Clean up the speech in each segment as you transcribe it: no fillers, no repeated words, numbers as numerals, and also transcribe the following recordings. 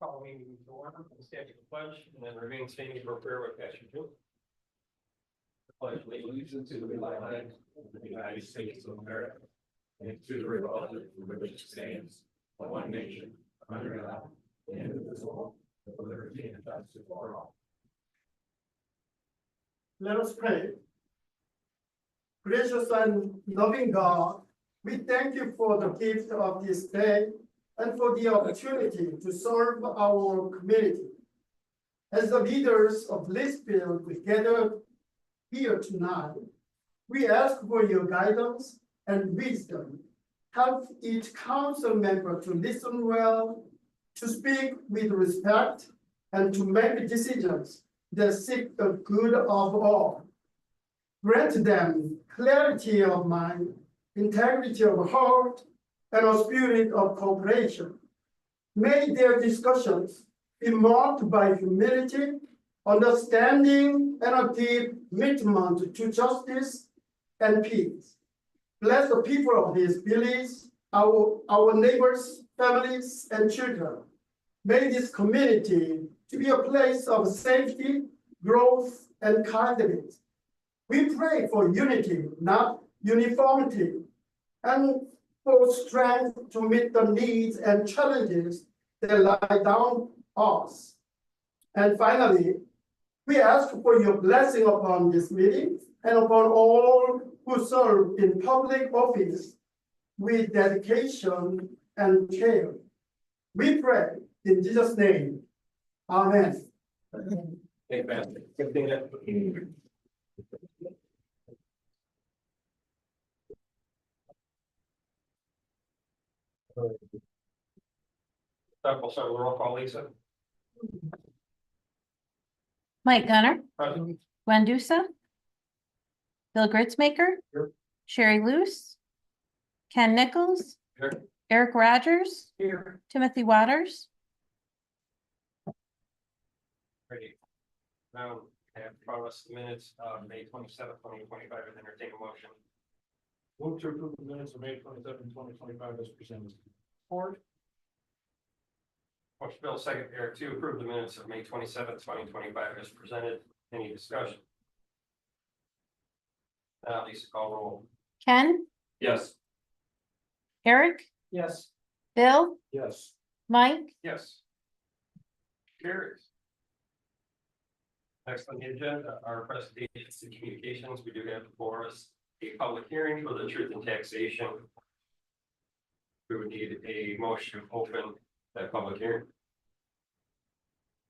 Call the meeting to order, stand for the pledge, and then remain standing for prayer with Pastor Jim. Pledge allegiance to the flag of the United States of America and to the republic for which it stands, one nation, under God, indivisible, with liberty and justice for all. Let us pray. Gracious and loving God, we thank you for the gift of this day and for the opportunity to serve our community. As the leaders of Blissfield, we gather here tonight. We ask for your guidance and wisdom. Help each council member to listen well, to speak with respect, and to make decisions that seek the good of all. Grant them clarity of mind, integrity of heart, and a spirit of cooperation. May their discussions be marked by humility, understanding, and a deep commitment to justice and peace. Bless the people of these villages, our neighbors, families, and children. May this community to be a place of safety, growth, and kindness. We pray for unity, not uniformity, and for strength to meet the needs and challenges that lie down us. And finally, we ask for your blessing upon this meeting and upon all who serve in public office with dedication and care. We pray in Jesus' name. Amen. Thank you, We'll start with roll call, Lisa. Mike Gunner, Present. Gwen Dusa, Bill Gritzmaker, Here. Sherry Luce, Ken Nichols, Here. Eric Rogers, Here. Timothy Waters. Ready. Now, I have in front of us the minutes of May 27th, 2025, and entertain a motion. Move to approve the minutes of May 27, 2025 as presented. Support. Motion Bill second, Eric, to approve the minutes of May 27th, 2025 as presented. Any discussion? Lisa, call roll. Ken, Yes. Eric, Yes. Bill, Yes. Mike, Yes. Carries. Next on the agenda are presentations and communications. We do have before us a public hearing for the truth in taxation. We would need a motion to open that public hearing.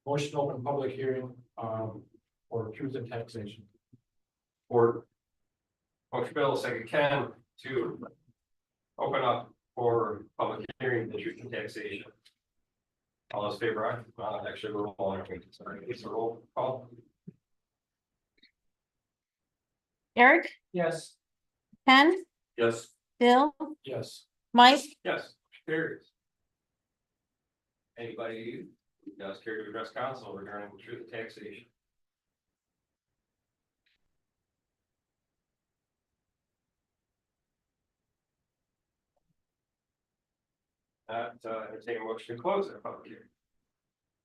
Motion to open public hearing for truth and taxation. Or motion Bill, second Ken, to open up for public hearing the truth in taxation. All those in favor, aye. Actually, we're all sorry, it's a roll call. Eric, Yes. Ken, Yes. Bill, Yes. Mike, Yes, carries. Anybody who does care to address council regarding the truth of taxation? Entertain a motion to close our public hearing.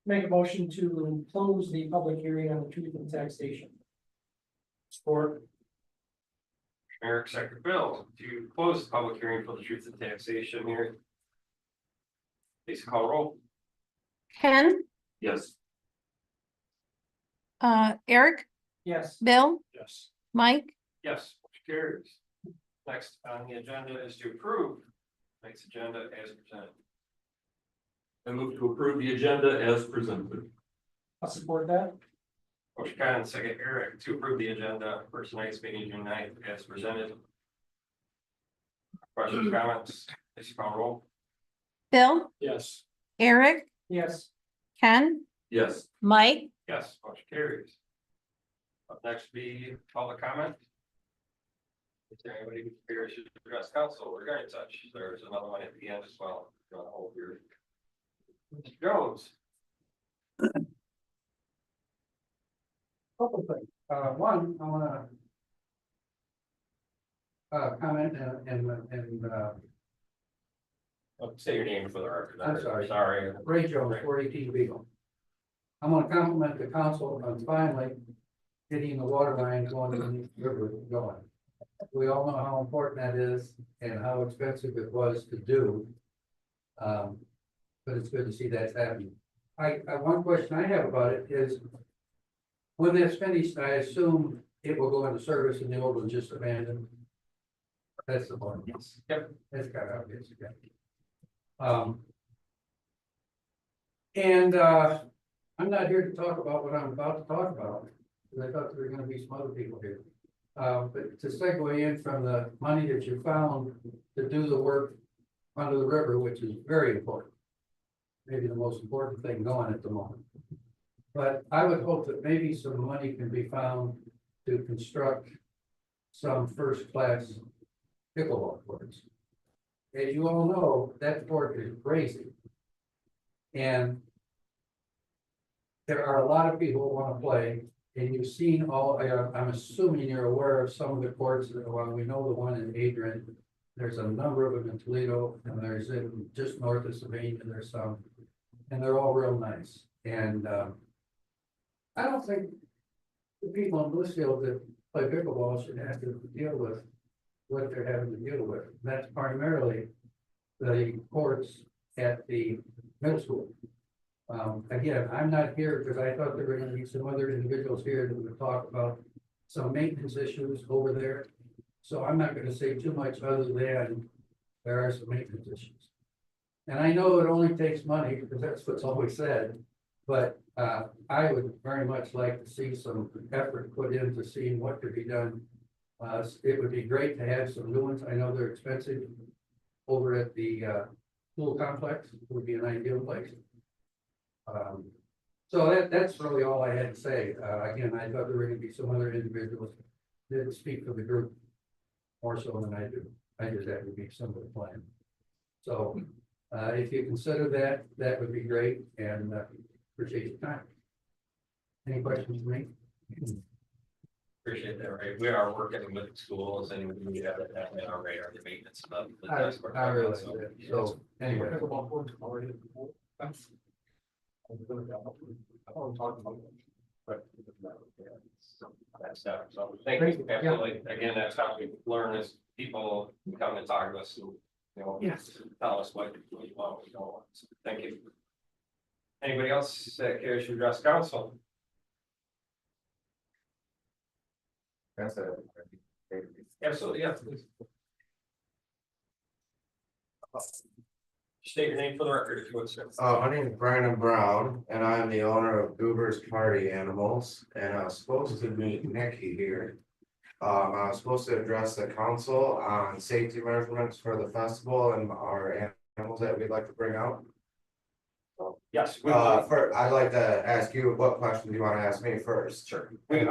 Make a motion to close the public hearing on the truth and taxation. Support. Eric, second Bill, to close the public hearing for the truth of taxation here. Please call roll. Ken, Yes. Eric, Yes. Bill, Yes. Mike, Yes, motion carries. Next on the agenda is to approve tonight's agenda as presented. I move to approve the agenda as presented. I'll support that. Motion Khan, second Eric, to approve the agenda for tonight's meeting June 9th as presented. Questions, comments, please call roll. Bill, Yes. Eric, Yes. Ken, Yes. Mike, Yes, motion carries. Up next will be public comment. Is there anybody who cares to address council regarding such? There's another one at the end as well. If you want to hold your. Mr. Jones. Couple things. One, I want to comment and Say your name for the record. I'm sorry. Sorry. Ray Jones, 418 Beagle. I want to compliment the council on finally getting the water line going in the river going. We all know how important that is and how expensive it was to do. But it's good to see that's happening. One question I have about it is, when that's finished, I assume it will go into service and the old one just abandoned. That's the point. Yes. Yep. That's kind of obvious, yeah. I'm not here to talk about what I'm about to talk about, because I thought there were gonna be some other people here. But to segue in from the money that you found to do the work under the river, which is very important. Maybe the most important thing going at the moment. But I would hope that maybe some money can be found to construct some first-class pickleball courts. As you all know, that court is crazy. And there are a lot of people who want to play, and you've seen I'm assuming you're aware of some of the courts, we know the one in Adrian. There's a number of them in Toledo, and there's in just north of Savannah, there's some, and they're all real nice. And I don't think the people in Blissfield that play pickleball should have to deal with what they're having to deal with. That's primarily the courts at the middle school. Again, I'm not here because I thought there were gonna be some other individuals here that would talk about some maintenance issues over there. So I'm not gonna say too much other than there are some maintenance issues. And I know it only takes money because that's what's always said, but I would very much like to see some effort put into seeing what could be done. It would be great to have some new ones. I know they're expensive over at the pool complex. It would be an ideal place. So that's really all I had to say. Again, I thought there were gonna be some other individuals that didn't speak for the group more so than I do. I just had to be some of the plan. So if you consider that, that would be great, and appreciate your time. Any questions for me? Appreciate that, right? We are working with schools and we have that in our radar, the maintenance of the. I realize that. So anyway, Pickleball courts already in the pool. That's. I want to talk about it. But. That's that. So thank you. Absolutely. Again, that's how we learn as people come and talk to us and, you know, yes. tell us what you want, what you don't want. So thank you. Anybody else that cares to address council? That's it. Absolutely, yeah. Please. State your name for the record if you would, sir. My name is Brandon Brown and I'm the owner of Goober's Party Animals, and I was supposed to meet Nikki here. I was supposed to address the council on safety measurements for the festival and our animals that we'd like to bring out. Yes. I'd like to ask you, what question do you want to ask me first? Sure. We're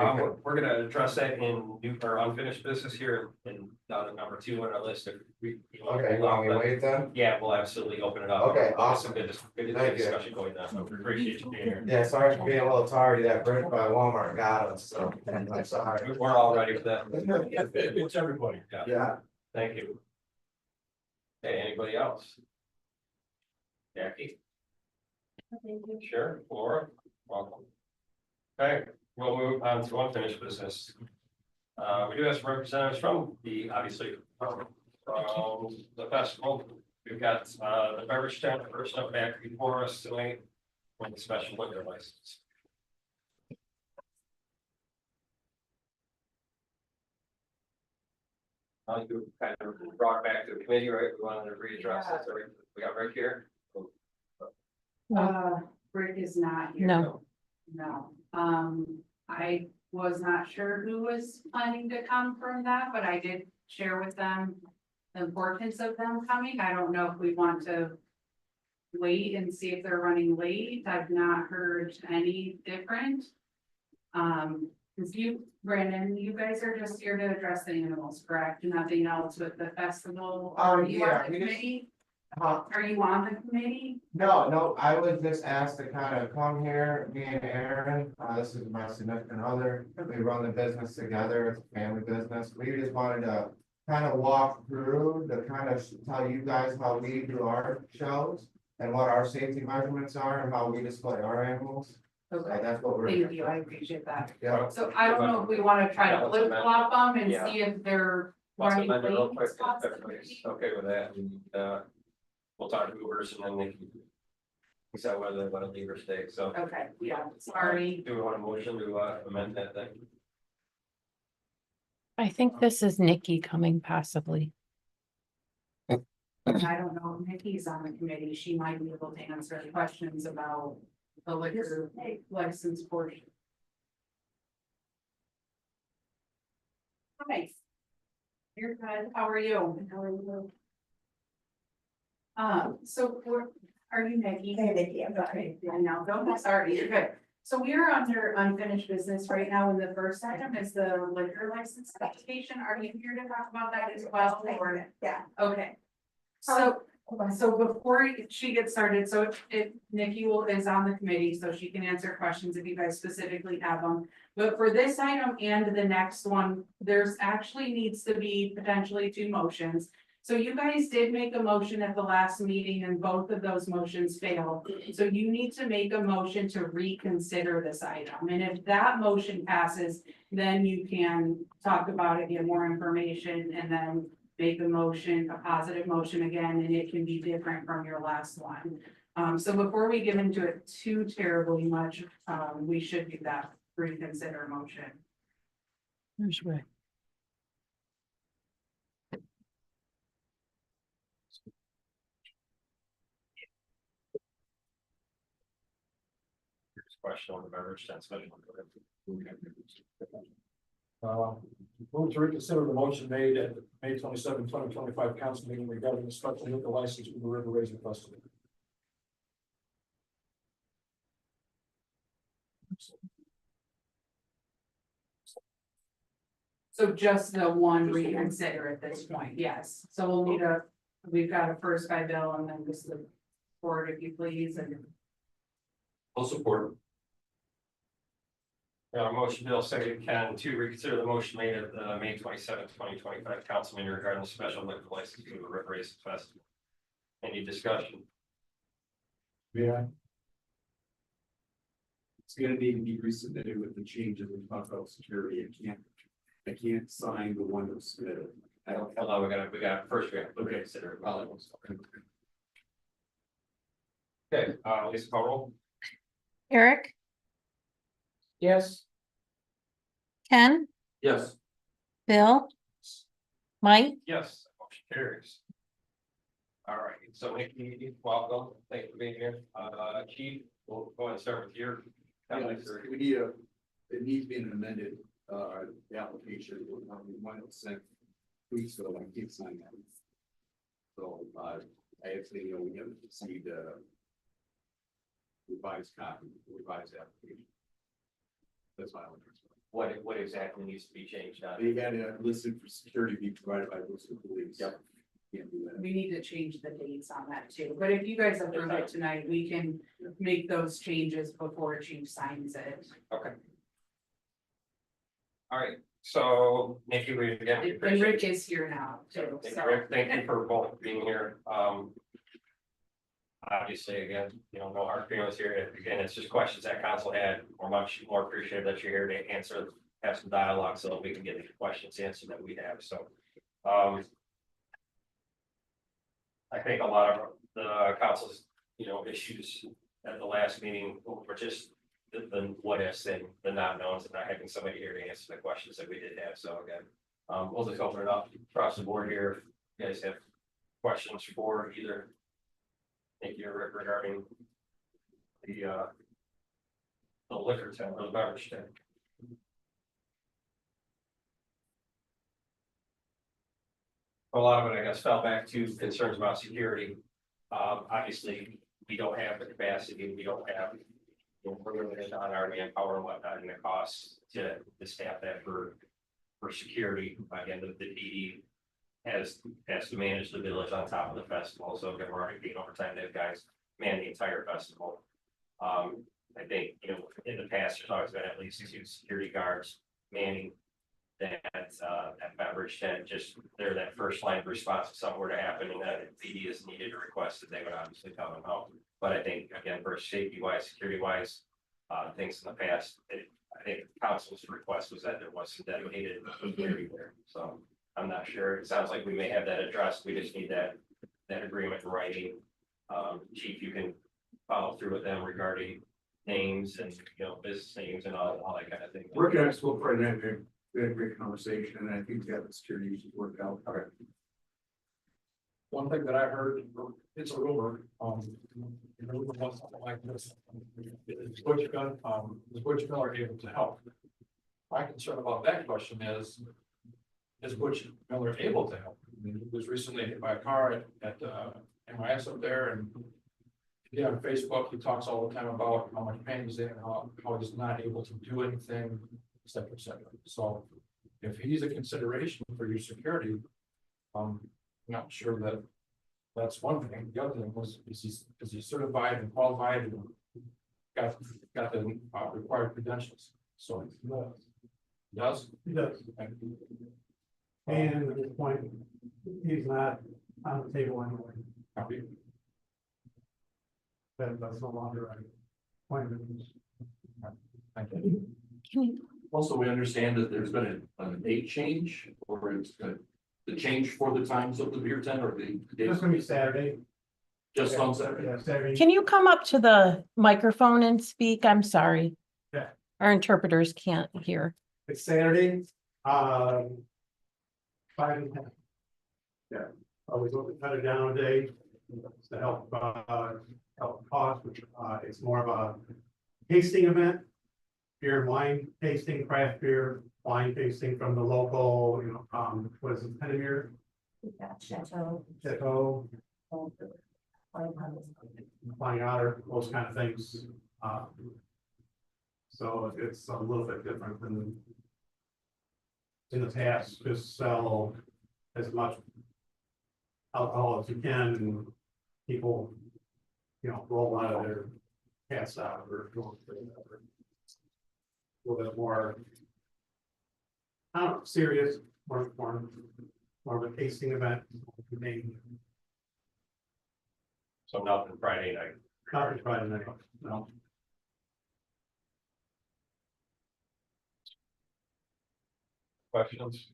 gonna address that in new or unfinished business here and number 2 on our list. If Okay, you want me to wait then? Yeah, we'll absolutely open it up. Okay, Awesome. awesome. Good Thank you. discussion going on. So we appreciate you being here. Yeah, sorry for being a little tardy, that bridge by Walmart got us, so I'm sorry. We're all ready for that. It's everybody. Yeah. Thank you. Okay, anybody else? Jackie? Sure, Laura, welcome. Okay, we'll move on to unfinished business. We do have some representatives from the, obviously, from the festival. We've got the beverage tent first up back before us tonight with the special liquor license. You kind of brought back to the committee, right? We wanted to readdress this, right? We got right here. Rick is not here. No. No, I was not sure who was planning to come from that, but I did share with them the importance of them coming. I don't know if we want to wait and see if they're running late. I've not heard any different. Cause you, Brandon, you guys are just here to address the animals, correct? Nothing else with the festival? Are you Yeah, on the we just- committee? Are you on the committee? No, I was just asked to kind of come here, me and Aaron, this is my significant other, we run the business together, it's a family business, we just wanted to kind of walk through to kind of tell you guys how we do our shows and what our safety measurements are and how we display our animals. So Okay, that's what we're. thank you, I appreciate that. Yeah. So I don't know if we wanna try to flip flop them and Yeah. see if they're Let's running amend it real late. quick, if everybody's okay with that, and, we'll talk to Ubers and then they can. Decide whether they want to leave or stay, so. Okay, yeah, sorry. Do we want a motion to amend that thing? I think this is Nikki coming possibly. I don't know, if Nikki's on the committee, she might be able to answer the questions about the liquor license portion. Hi. You're good, how are you? How are you? So are you Nikki? Hey, Nikki, I'm sorry. I know, don't be sorry, you're good. So we are under unfinished business right now, and the first item is the liquor license application. Are you here to talk about that as well? Or- Yeah. Okay. So before she gets started, so Nikki is on the committee, so she can answer questions if you guys specifically have them. But for this item and the next one, there's actually needs to be potentially two motions. So you guys did make a motion at the last meeting and both of those motions failed. So you need to make a motion to reconsider this item. And if that motion passes, then you can talk about it, get more information, and then make a motion, a positive motion again, and it can be different from your last one. So before we get into it too terribly much, we should do that reconsider motion. There's Rick. Here's a question on the beverage stand special. Move to reconsider the motion made at the May 27, 2025 council meeting regarding the special liquor license for the River Raisin Festival. So just the one reconsider at this point, yes. So we'll need we've got a first by Bill and then just the board, if you please, and I'll support. Motion Bill second Ken to reconsider the motion made at the May 27th, 2025 council meeting regarding the special liquor license for the River Raisin Festival. Any discussion? Yeah. It's gonna need to be resubmitted with the changes we talked about security. I can't sign the one that's submitted. I don't. Hold on, we first we have to reconsider. Okay, Lisa call roll. Eric, Yes, Ken, Yes. Bill, Mike, Yes, motion carries. All right, so Nikki, welcome. Thank you for being here. Chief, we'll go ahead and start with your. comments or- We need it needs to be an amended, application, one sent weeks ago, I can't sign that. So, I actually, we haven't received a revised copy, revised application. That's my only concern. What exactly needs to be changed on? They had it listed for security be provided by Blissfield police. Yep. Can't do that. we need to change the dates on that too. But if you guys approve it tonight, we can make those changes before Chief signs it. Okay. All right, so Nikki, we again. we And appreciate- Rick is here now too, Thank you, so. Rick. Thank you for both being here. Obviously, again, no hard feelings here. Again, it's just questions that council had. We're much more appreciative that you're here to answer, have some dialogue so that we can get the questions answered that we have, so. I think a lot of the council's, issues at the last meeting were just the what ifs and the not knowns and not having somebody here to answer the questions that we did have. So again, we'll just open it up across the board here. If you guys have questions for either. Thank you, Rick, regarding the liquor tent or the beverage tent. A lot of it, I guess, fell back to concerns about security. Obviously, we don't have the capacity, we don't have. We're limited on our manpower and whatnot and the costs to staff that for security. Again, the PD has to manage the village on top of the festival, so again, we're already being overtime, those guys man the entire festival. I think, in the past, there's always been at least 2 security guards manning that beverage tent, just they're that first line of response if something were to happen and that PD is needed or requested, they would obviously tell them how. But I think, again, for safety wise, security wise, things in the past, I think the council's request was that there was some dedicated security there, so I'm not sure. It sounds like we may have that addressed. We just need that agreement in writing. Chief, you can follow through with them regarding names and, business names and all that kind of thing. We're gonna school for an event, we had a great conversation, and I think that the security issues worked out. Okay. One thing that I heard, it's a rumor, the rumor was something like this. Is Butch Miller able to help? My concern about that question is Butch Miller able to help? I mean, he was recently hit by a car at MIS up there, and yeah, on Facebook, he talks all the time about how much pain he's in, how he's not able to do anything, et cetera, et cetera. So if he's a consideration for your security, not sure that that's one thing. The other thing was, is he certified and qualified and got the required credentials? So he does. He does. And at this point, he's not on the table anyway. Copy. That's no longer a point. Thank you. Can you, Also, we understand that there's been a date change, or it's the change for the times of the beer tent, or the It's days gonna be Saturday. just on Saturday. Yeah, Saturday. can you come up to the microphone and speak? I'm sorry. Yeah. Our interpreters can't hear. It's Saturday, 5 and 10. Yeah, always looking to cut it down a day to help cost, which it's more of a tasting event. Beer and wine tasting, craft beer, wine tasting from the local, what is it, Penamere? Chateau. Flying Otter, those kind of things. So it's a little bit different than in the past, just sell as much alcohol as you can, and people, roll out of their cast out or going for a little bit more, I don't know, serious, more of a tasting event. So nothing Friday night. Not Friday night, no. Questions?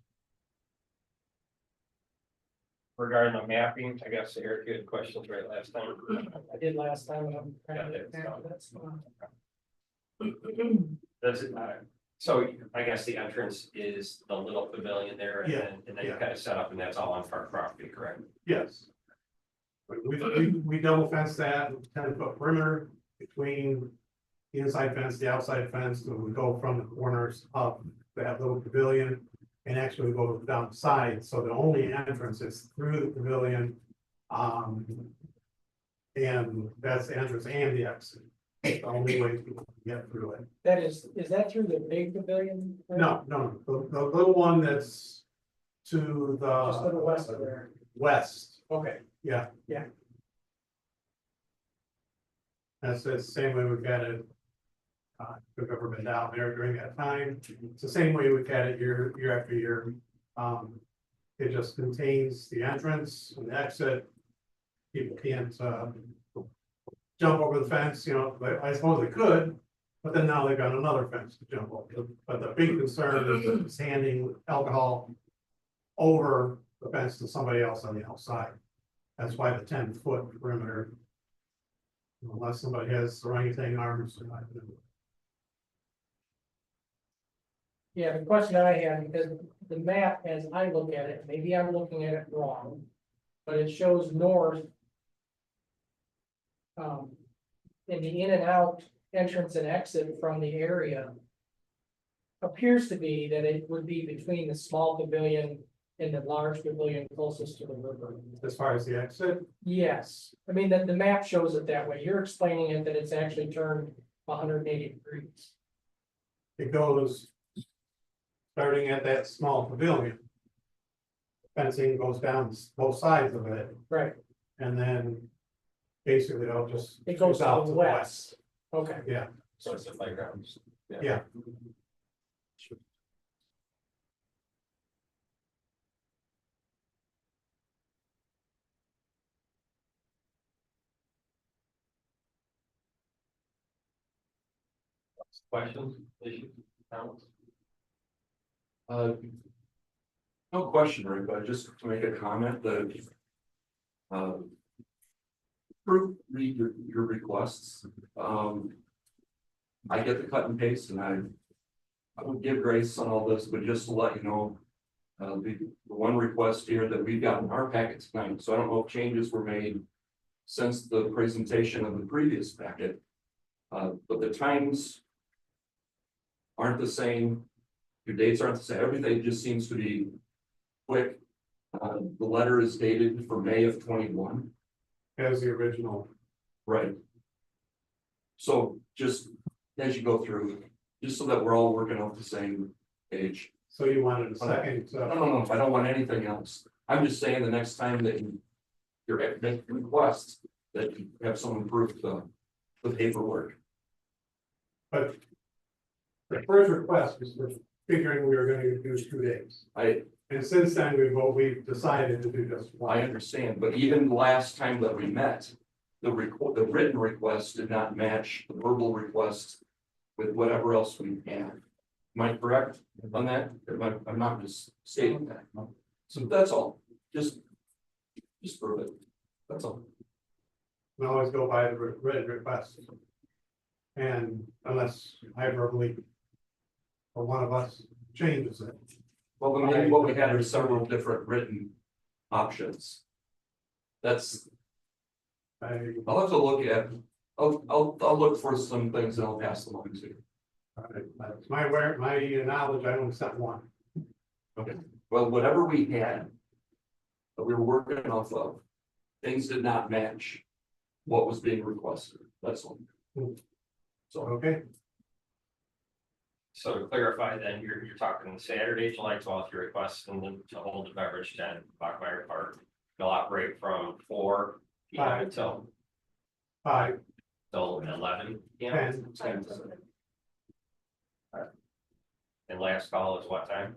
Regarding the mapping, I guess Eric, you had questions right last time. I did last time. Yeah, Does it matter? So I guess the entrance is the little pavilion there, and Yeah, then you yeah. kind of set up, and that's all on park property, correct? Yes. We double fence that 10-foot perimeter between the inside fence, the outside fence, so we go from the corners up that little pavilion. And actually go down the side, so the only entrance is through the pavilion. And that's the entrance and the exit. The only way people can get through it. Is that through the big pavilion? No, the little one that's to Just to the the west of there. west, Okay. yeah. Yeah. That's the same way we've got it. If we've ever been down there during that time, it's the same way we've had it year after year. It just contains the entrance and the exit. People can't, jump over the fence, I suppose they could, but then now they've got another fence to jump over. But the big concern is handing alcohol over the fence to somebody else on the outside. That's why the 10-foot perimeter. Unless somebody has orangutan arms. Yeah, the question I had, because the map, as I look at it, maybe I'm looking at it wrong, but it shows north. In the in and out entrance and exit from the area. Appears to be that it would be between the small pavilion and the large pavilion closest to the river. As far as the exit, Yes, I mean, the map shows it that way. You're explaining it that it's actually turned 180 degrees. it goes. Starting at that small pavilion. Fencing goes down both sides of it, Right, and then. Basically, it'll just. it goes out to the west. Okay, Yeah, So it's the playgrounds. yeah, questions, issues, comments? No question, Rick, but just to make a comment that. Read your requests. I get the cut and paste and I would give grace on all this, but just to let you know. The one request here that we've got in our packet tonight, so I don't know if changes were made. Since the presentation of the previous packet. But the times. Aren't the same. Your dates aren't the same, everything just seems to be quick. The letter is dated for May of 21. As the original. Right. So just as you go through, just so that we're all working off the same page. So you wanted a second, No, I don't want anything else. I'm just saying the next time that you're making requests, that you have someone prove the paperwork. but. The first request was for figuring we were gonna do 2 days. And since then, we've decided to do just I one. understand, but even the last time that we met, the written request did not match the verbal request with whatever else we had. Am I correct on that? I'm not just stating that. So that's all, just prove it. That's all. We always go by the written request. And unless I verbally. Or one of us changes it. Well, then maybe what we had are several different written options. That's, I'll have to look at, I'll look for some things and I'll pass them on to you. That's my knowledge, I only sent one. Okay, well, whatever we had. That we were working off of, things did not match. What was being requested, that's all. So, Okay, So to clarify, then you're talking Saturday, July 12th, your request and then to hold the beverage tent, Bachmeyer Park. They'll operate from 4 p.m. Five. until 5, 11 p.m. 10. And last call is what time?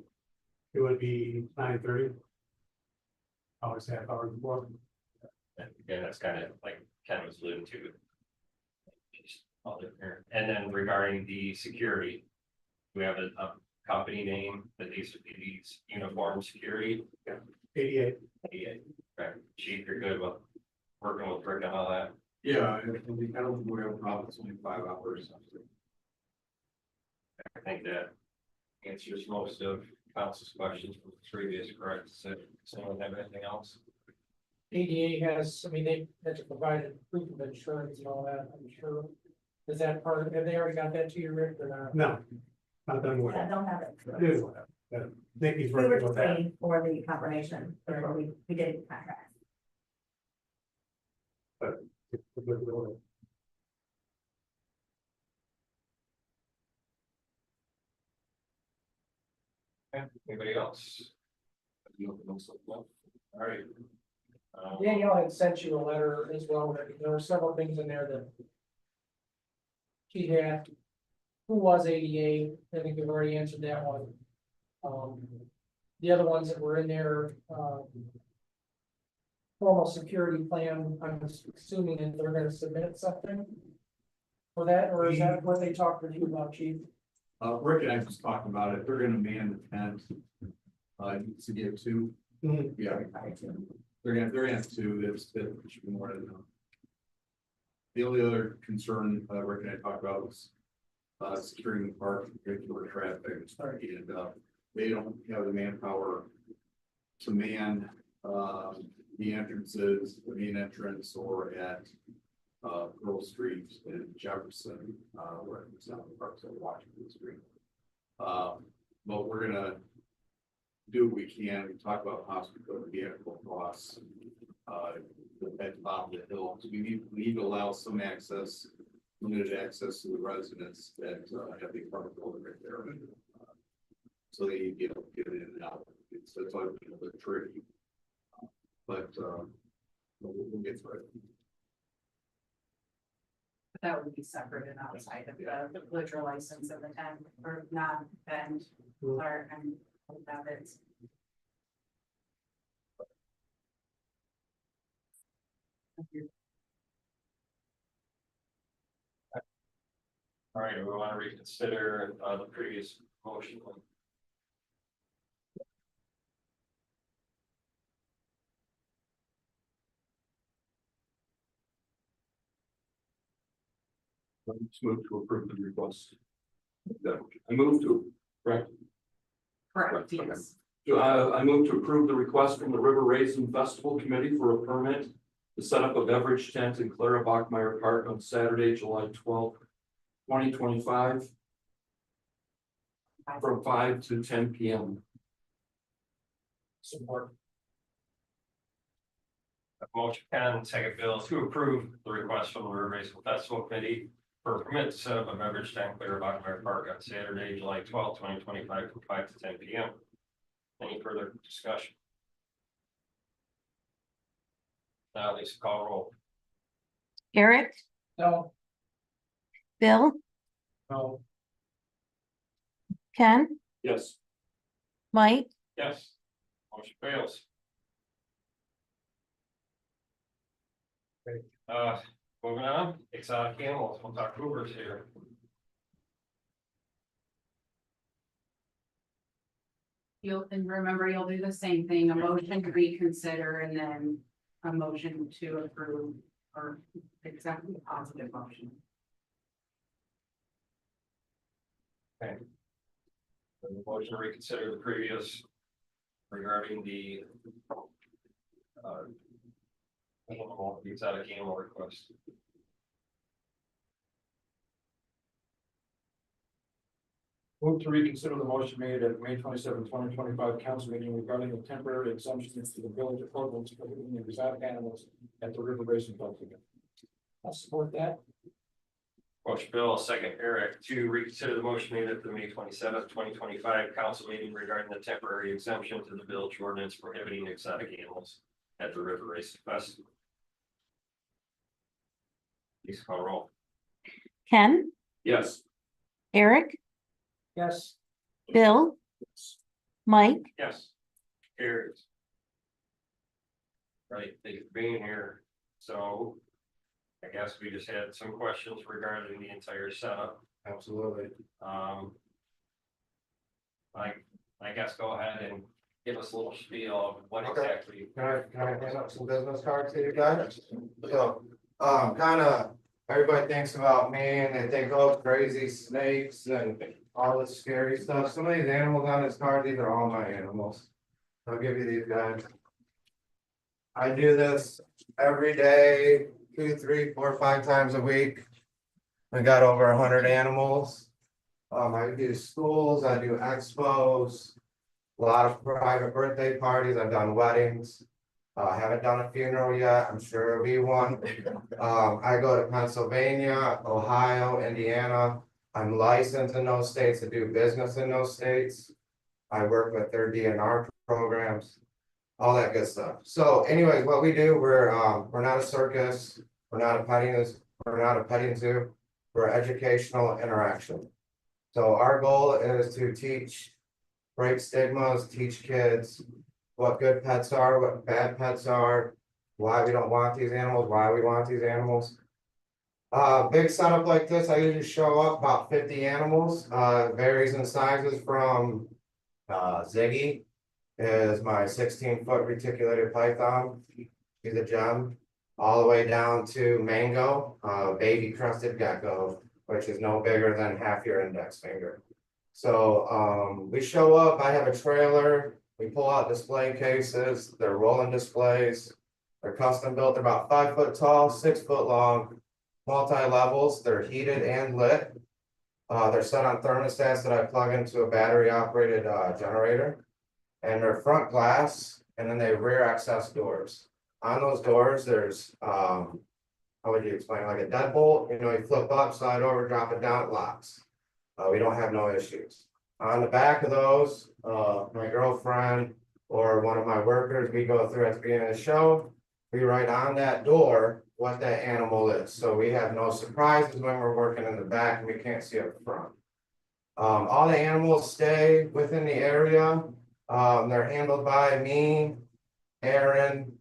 It would be 9:30. Always half hour before. And again, that's kind of like Ken was alluding to. Just all different. And then regarding the security, we have a company name that needs to be these uniform security. 88. Yeah, right. Chief, you're good with working with Rick and all that. Yeah, I don't think we have a problem, it's only 5 hours. I think that answers most of council's questions from the previous, correct? So, someone have anything else? ADA has, I mean, they had to provide a proof of insurance and all that, I'm sure. Is that part of, have they already got that to you, Rick, or not? No, not done with Yeah, it. don't have it. Nikki's We were working just with that. waiting for the confirmation before we did the contract. Okay, anybody else? All right. Danielle had sent you a letter as well, Rick. There were several things in there that she had. Who was ADA? I think we've already answered that one. The other ones that were in there, formal security plan, I'm assuming that they're gonna submit something for that, or is that what they talked with you about, chief? Rick and I just talked about it, they're gonna man the tent. To get 2. Mhm. Yeah. They're gonna have 2, that should be more than enough. The only other concern, Rick and I talked about was. Securing the park, regular traffic, and, they don't have the manpower. To man, the entrances, the main entrance, or at. Pearl Street and Jefferson, where it's not the parks of Washington Street. But we're gonna. Do what we can, we talk about hospital vehicle costs. At the bottom of the hill, so we need to allow some access. Limited access to the residents that have the apartment building right there. So they get in and out. It's always a little bit tricky. But we'll get through it. That would be separate and outside of the liquor license of the tent or non-bend or and that is. All right, we want to reconsider the previous motion. Let's move to approve the request. I move to, correct? Correct, Okay. yes. I move to approve the request from the River Racing Festival Committee for a permit to set up a beverage tent in Clara Bachmeyer Park on Saturday, July 12th, 2025, from 5 to 10 p.m. Support. Motion Ken, second Bill, to approve the request from the River Racing Festival Committee for a permit to set up a beverage tent clear Bachmeyer Park on Saturday, July 12th, 2025, from 5 to 10 p.m. Any further discussion? Now, Lisa, call roll. Eric, No. Bill, No. Ken, Yes. Mike, Yes. Motion fails. Moving on, exotic animals, we'll talk Cougars here. And remember, you'll do the same thing, a motion to reconsider and then a motion to approve or accept the positive motion. The motion to reconsider the previous regarding the the exotic animal request. Move to reconsider the motion made at May 27, 2025 council meeting regarding the temporary exemptions to the village ordinance prohibiting exotic animals at the River Racing Club. I'll support that. Motion Bill, second Eric, to reconsider the motion made at the May 27th, 2025 council meeting regarding the temporary exemption to the village ordinance prohibiting exotic animals at the River Racing Festival. Please call roll. Ken, Yes. Eric, Yes. Bill, Mike, Yes. Carries. Right, thank you for being here. So I guess we just had some questions regarding the entire setup. Absolutely. I guess go ahead and give us a little spiel of what Okay. exactly. Can I hand out some business cards to you guys? So, kinda, everybody thinks about me and they think, oh, crazy snakes and all this scary stuff. Some of these animals on this card, these are all my animals. I'll give you these guys. I do this every day, 2, 3, 4, 5 times a week. We got over 100 animals. I do schools, I do expos. A lot of private birthday parties, I've done weddings. I haven't done a funeral yet, I'm sure there'll be one. I go to Pennsylvania, Ohio, Indiana. I'm licensed in those states to do business in those states. I work with their DNR programs, all that good stuff. So anyways, what we do, we're not a circus, we're not a petting zoo, we're educational interaction. So our goal is to break stigmas, teach kids what good pets are, what bad pets are, why we don't want these animals, why we want these animals. Big setup like this, I usually show up about 50 animals, varies in sizes from Ziggy is my 16-foot reticulated python. He's a gem, all the way down to Mango, baby crested gecko, which is no bigger than half your index finger. So we show up, I have a trailer, we pull out display cases, they're rolling displays. They're custom built, they're about 5 foot tall, 6 foot long, multi-levels, they're heated and lit. They're set on thermostats that I plug into a battery operated generator. And they're front glass, and then they have rear access doors. On those doors, there's how would you explain, like a deadbolt, you flip up, slide over, drop it down, it locks. We don't have no issues. On the back of those, my girlfriend or one of my workers, we go through at the beginning of the show. We write on that door what that animal is. So we have no surprises when we're working in the back and we can't see up front. All the animals stay within the area. They're handled by me, Aaron,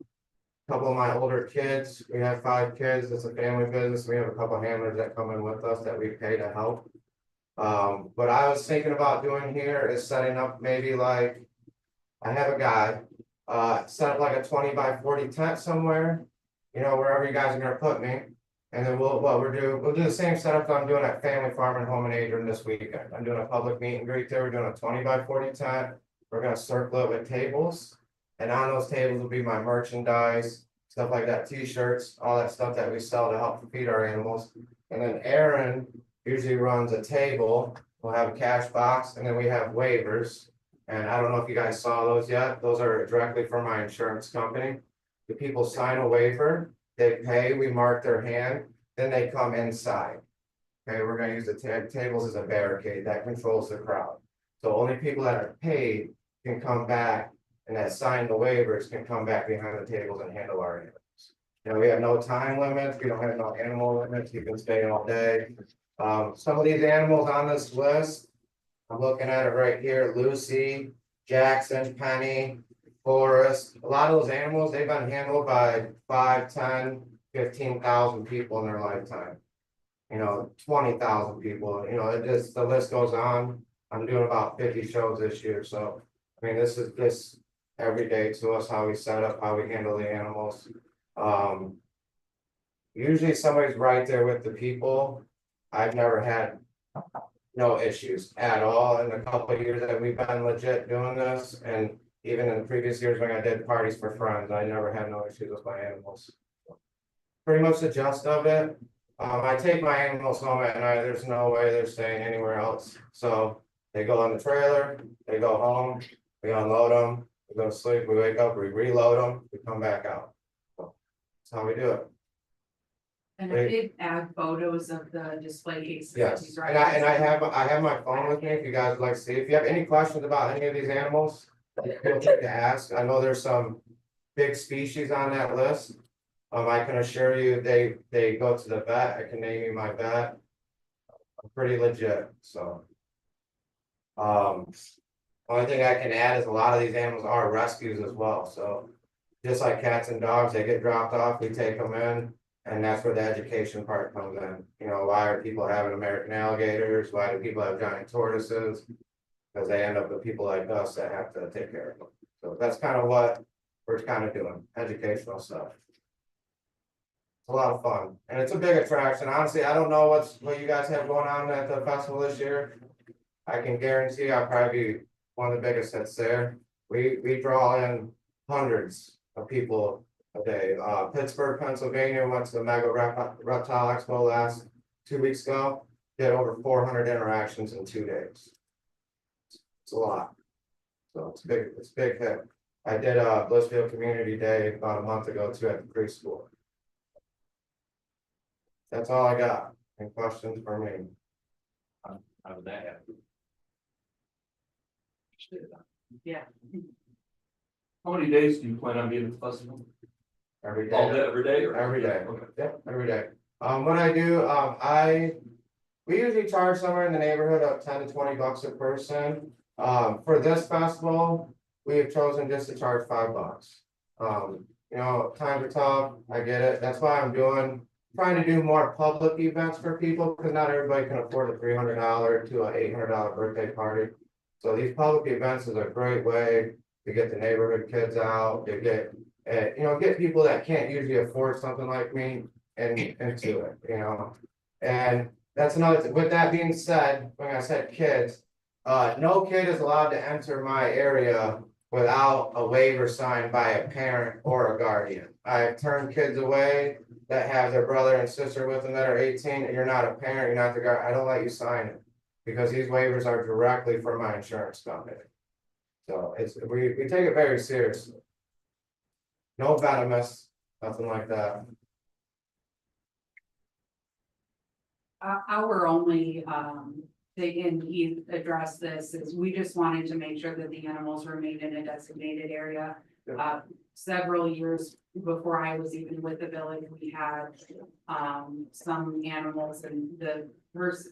couple of my older kids, we have 5 kids, it's a family business, we have a couple of handlers that come in with us that we pay to help. What I was thinking about doing here is setting up maybe like, I have a guy, set up like a 20 by 40 tent somewhere. You know, wherever you guys are gonna put me, and then we'll do the same setup that I'm doing at Family Farm and Home and Age this weekend. I'm doing a public meet and greet there, we're doing a 20 by 40 tent, we're gonna circle it with tables. And on those tables will be my merchandise, stuff like that, t-shirts, all that stuff that we sell to help feed our animals. And then Aaron usually runs a table, we'll have a cash box, and then we have waivers. And I don't know if you guys saw those yet, those are directly from my insurance company. The people sign a waiver, they pay, we mark their hand, then they come inside. Okay, we're gonna use the tables as a barricade, that controls the crowd. So only people that are paid can come back, and that sign the waivers can come back behind the tables and handle our animals. You know, we have no time limits, we don't have no animal limits, you can stay all day. Some of these animals on this list, I'm looking at it right here, Lucy, Jackson, Penny, Forest, a lot of those animals, they've been handled by 5, 10, 15,000 people in their lifetime. You know, 20,000 people, you know, it just, the list goes on. I'm doing about 50 shows this year, so, I mean, this is just every day to us, how we set up, how we handle the animals. Usually somebody's right there with the people. I've never had no issues at all in the couple of years that we've been legit doing this, and even in the previous years when I did parties for friends, I never had no issues with my animals. Pretty much the gist of it. I take my animals home at night, there's no way they're staying anywhere else. So they go on the trailer, they go home, we unload them, we go to sleep, we wake up, we reload them, we come back out. So that's how we do it. And I did add photos of the display cases. Yes, and I have my phone with me if you guys would like to see. If you have any questions about any of these animals, feel free to ask. I know there's some big species on that list. I can assure you they go to the vet. I can name you my vet. I'm pretty legit, so. Only thing I can add is a lot of these animals are rescues as well, so. Just like cats and dogs, they get dropped off, we take them in. And that's where the education part comes in. You know, why are people having American alligators? Why do people have giant tortoises? Because they end up with people like us that have to take care of them. So that's kind of what we're kind of doing, educational stuff. It's a lot of fun, and it's a big attraction. Honestly, I don't know what you guys have going on at the festival this year. I can guarantee I'll probably be one of the biggest hits there. We draw in hundreds of people a day. Pittsburgh, Pennsylvania went to the Mega Reptile Expo last 2 weeks ago. Did over 400 interactions in 2 days. It's a lot. So it's a big hit. I did a Blissfield Community Day about a month ago too at the preschool. That's all I got. Any questions for me? How did that happen? Yeah. How many days do you plan on being at the festival? Every day. All day, every day? Or? Every day. Okay. Yep, every day. What I do, we usually charge somewhere in the neighborhood of 10 to 20 bucks a person. For this festival, we have chosen just to charge $5. You know, times are tough, I get it. That's why I'm trying to do more public events for people, because not everybody can afford a $300 to an $800 birthday party. So these public events is a great way to get the neighborhood kids out, to get, you know, get people that can't usually afford something like me into it, you know. And that's another thing. With that being said, when I said kids, no kid is allowed to enter my area without a waiver signed by a parent or a guardian. I've turned kids away that have their brother and sister with them that are 18, and you're not a parent, you're not the guardian, I don't let you sign it. Because these waivers are directly from my insurance company. So we take it very seriously. No venomous, nothing like that. Our only, thing, and he addressed this, is we just wanted to make sure that the animals remained in a designated area. Several years before I was even with the village, we had, some animals, and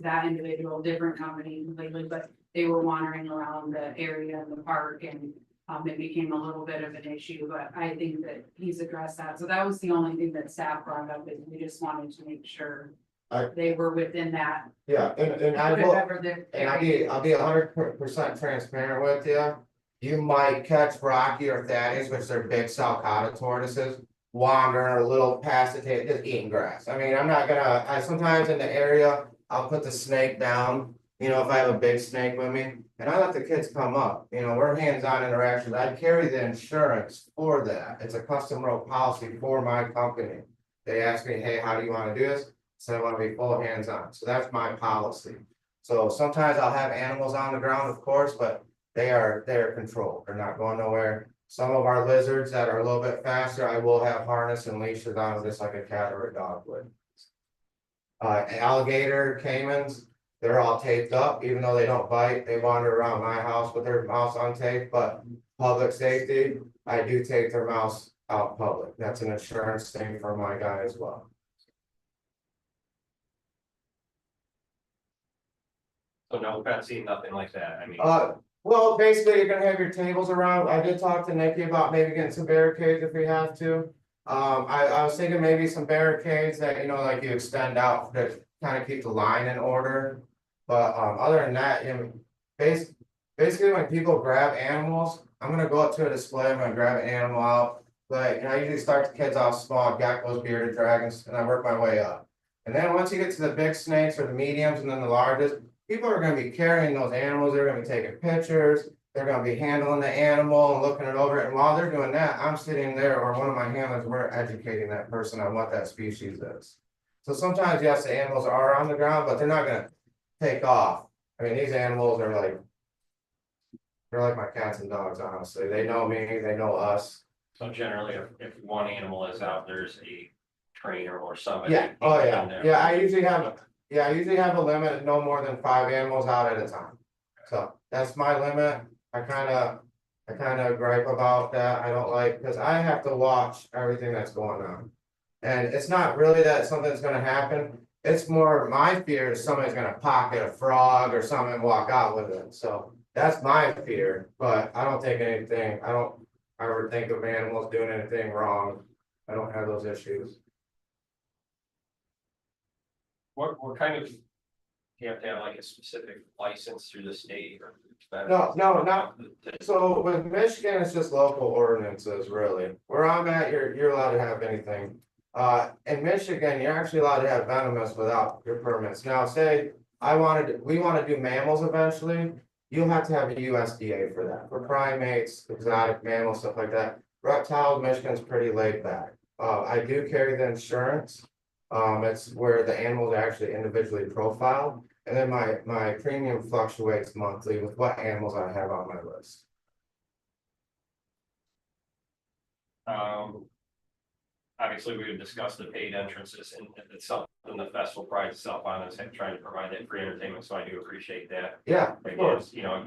that individual, different company completely, but they were wandering around the area in the park, and It became a little bit of an issue, but I think that he's addressed that. So that was the only thing that staff brought up, is we just wanted to make sure they were within that. Yeah, and I will, Whatever the. and I'll be 100% transparent with you. You might catch Rocky or Thaddeus, which are big Salcata tortoises, wandering a little past the table, just eating grass. I mean, I'm not gonna, I sometimes in the area, I'll put the snake down, you know, if I have a big snake with me, and I let the kids come up, you know, we're hands-on interactions. I carry the insurance for that. It's a custom road policy for my company. They ask me, hey, how do you wanna do this? So I wanna be full hands-on, so that's my policy. So sometimes I'll have animals on the ground, of course, but they're controlled, they're not going nowhere. Some of our lizards that are a little bit faster, I will have harness and leashes on them, just like a cat or a dog would. Alligator, caimans, they're all taped up, even though they don't bite, they wander around my house with their mouths on tape, but public safety, I do take their mouths out public, that's an insurance thing for my guy as well. So no fencing, nothing like that, I mean. Well, basically, you're gonna have your tables around. I did talk to Nikki about maybe getting some barricades if we have to. I was thinking maybe some barricades that, you know, like you extend out to kind of keep the line in order. But, other than that, you know, basically when people grab animals, I'm gonna go up to a display, I'm gonna grab an animal out. Like, I usually start the kids off small, geckos, bearded dragons, and I work my way up. And then once you get to the big snakes or the mediums and then the largest, people are gonna be carrying those animals, they're gonna be taking pictures, they're gonna be handling the animal and looking it over, and while they're doing that, I'm sitting there, or one of my handlers, we're educating that person on what that species is. So sometimes, yes, the animals are on the ground, but they're not gonna take off. I mean, these animals are like, they're like my cats and dogs, honestly, they know me, they know us. So generally, if one animal is out, there's a trainer or somebody. Yeah, oh in yeah, there. yeah, I usually have a limit of no more than 5 animals out at a time. So that's my limit, I kinda gripe about that, I don't like, cause I have to watch everything that's going on. And it's not really that something's gonna happen, it's more my fear is somebody's gonna pocket a frog or something and walk out with it, so. That's my fear, but I don't think anything, I don't ever think of animals doing anything wrong, I don't have those issues. What kind of, you have to have like a specific license through the state or? No, not. So with Michigan, it's just local ordinances, really. Where I'm at, you're allowed to have anything. In Michigan, you're actually allowed to have venomous without your permits. Now, say we wanna do mammals eventually, you'll have to have a USDA for that, for primates, exotic mammals, stuff like that. Reptiles, Michigan's pretty laid back. I do carry the insurance. It's where the animals are actually individually profiled. And then my premium fluctuates monthly with what animals I have on my list. Obviously, we would discuss the paid entrances and it's something the festival prides itself on is trying to provide that free entertainment, so I do appreciate that. Yeah, of Again, course. you know,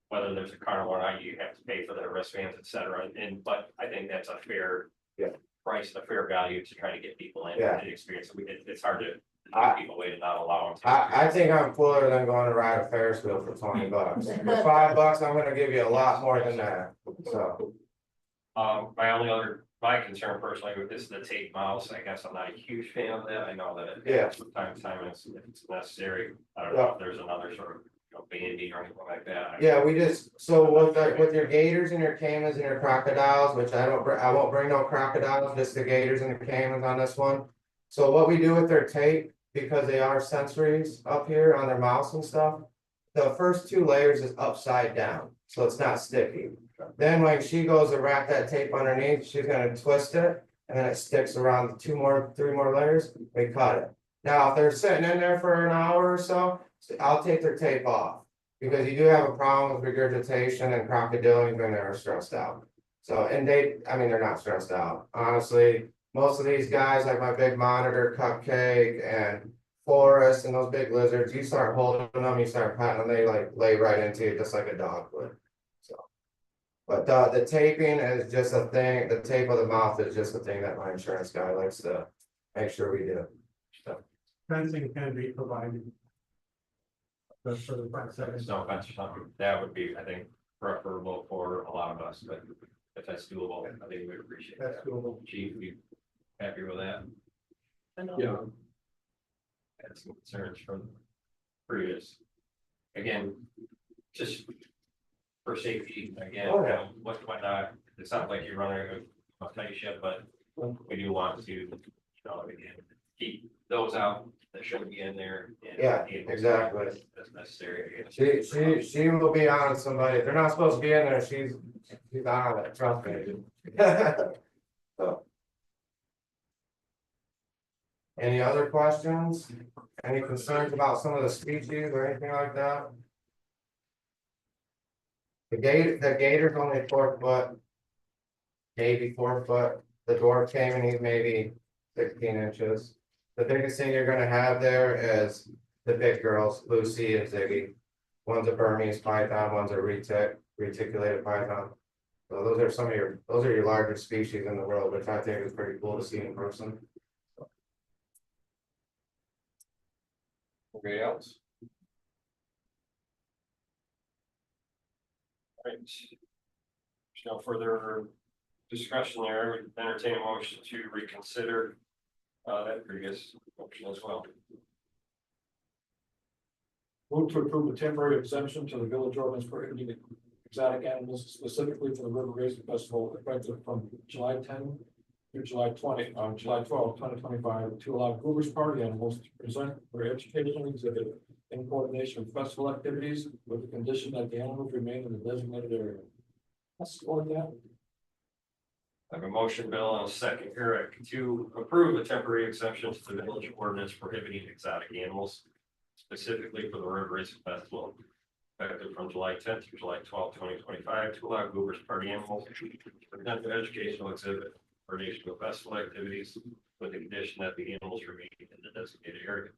whether there's a carnival or not, you have to pay for the wristbands, et cetera, but I think that's a fair. Yeah. Price, a fair value to try to get people in Yeah. and experience, it's hard to. I- People way to not allow them to. I think I'm cooler than going to ride a Ferris wheel for $20. For $5, I'm gonna give you a lot more than that, so. My concern personally with this, the tape mouse, I guess I'm not a huge fan of that, I know that. Yeah. From time to time, if it's necessary, I don't know if there's another sort of, bandy or anything like that. Yeah, we just, so with your gators and your caimans and your crocodiles, which I won't bring no crocodiles, just the gators and the caimans on this one. So what we do with their tape, because they are sensories up here on their mouths and stuff. The first 2 layers is upside down, so it's not sticky. Then when she goes to wrap that tape underneath, she's gonna twist it, and then it sticks around 3 more layers, we cut it. Now, if they're sitting in there for an hour or so, I'll take their tape off. Because you do have a problem with regurgitation and crocodilians when they're stressed out. So, and they're not stressed out, honestly. Most of these guys, like my big monitor, Cupcake, and Forest, and those big lizards, you start holding them, you start patting them, they like lay right into you just like a dog would. So, but the taping is just a thing. The tape of the mouth is just a thing that my insurance guy likes to make sure we do. So. Fencing can be provided. For the 5 seconds. There's no offense or something, that would be, I think, preferable for a lot of us, but if that's doable, I think we would appreciate that. That's doable. Chief, you happy with that? Yeah. Had some concerns from previous. Again, just for safety, again, Oh, yeah. whatnot, it sounds like you're running a tight ship, but we do want to, you know, again, keep those out that shouldn't be in there. And Yeah, able to- exactly. That's necessary. She will be on somebody, if they're not supposed to be in there, she's on it, trust me. So. Any other questions? Any concerns about some of the species or anything like that? The gator's only 4 foot. Maybe 4 foot, the dwarf came and he's maybe 16 inches. The biggest thing you're gonna have there is the big girls, Lucy and Ziggy. One's a Burmese python, one's a reticulated python. So those are some of your larger species in the world, which I think is pretty cool to see in person. Anybody else? Right. There's no further discussion there, we entertain a motion to reconsider that previous motion as well. Move to approve a temporary exemption to the village ordinance prohibiting exotic animals specifically for the River Racing Festival effective from July 10 through July 12, 2025, to allow Goobers party animals to present for educational exhibit in coordination with festival activities with the condition that the animals remain in the designated area. Let's support that. I have a motion, Bill, and a second, Eric, to approve a temporary exemption to the village ordinance prohibiting exotic animals, specifically for the River Racing Festival, effective from July 10th to July 12th, 2025, to allow Goobers party animals to present an educational exhibit or national festival activities with the condition that the animals remain in the designated area.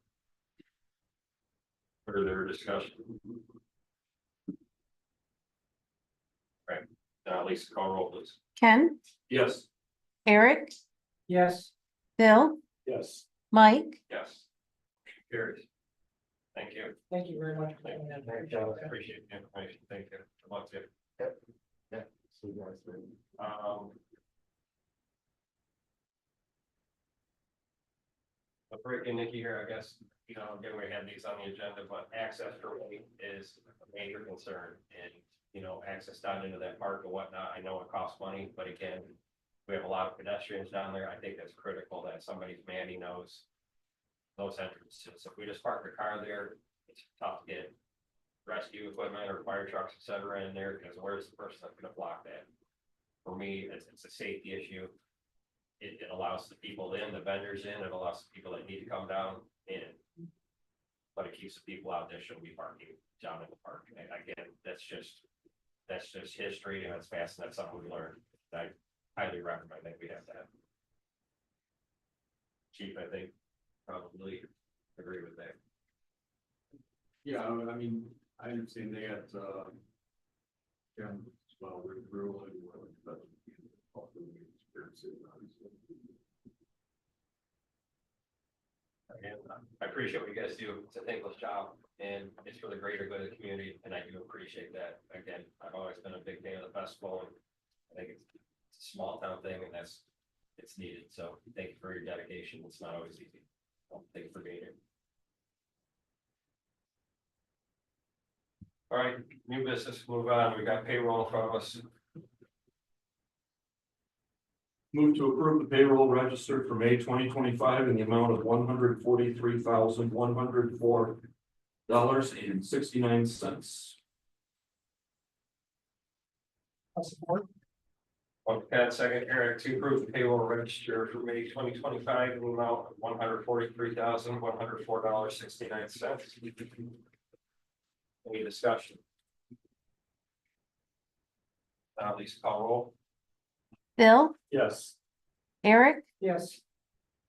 Further discussion. Right, now Lisa, call roll, please. Ken, Yes. Eric, Yes, Bill, Yes. Mike, Yes. Motion carries. Thank you. thank you very much. for taking that. Appreciate the information. Thank you. Good luck to you. Yeah. See you guys later. But Rick and Nikki here, I guess, you know, again, we had these on the agenda, but access for me is a major concern. And, you know, access down into that park and whatnot, I know it costs money, but again, we have a lot of pedestrians down there. I think that's critical that somebody's manning those entrances. If we just park a car there, it's tough to get rescue equipment or fire trucks, et cetera, in there, because where's the person that's gonna block that? For me, it's a safety issue. It allows the people in, the vendors in, it allows the people that need to come down in. But it keeps the people out there shouldn't be parking down in the park. And again, that's just history and that's fast and that's something we learned. I highly recommend that we have that. Chief, I think, probably agree with that. Yeah, I mean, I understand they got, well, we're rural and but also experiencing obviously. Again, I appreciate what you guys do. It's a thankless job and it's for the greater good of the community. And I do appreciate that. Again, I've always been a big fan of the festival. And I think it's a small town thing and it's needed. So thank you for your dedication. It's not always easy. Thank you for being here. All right, new business, move on. We got payroll in front of us. Move to approve the payroll registered for May 2025 in the amount of $143,104.69. I'll support. One Pat, second Eric, to approve the payroll register for May 2025 in the amount of $143,104.69. Any discussion? Now, Lisa, call roll. Bill, Yes. Eric, Yes,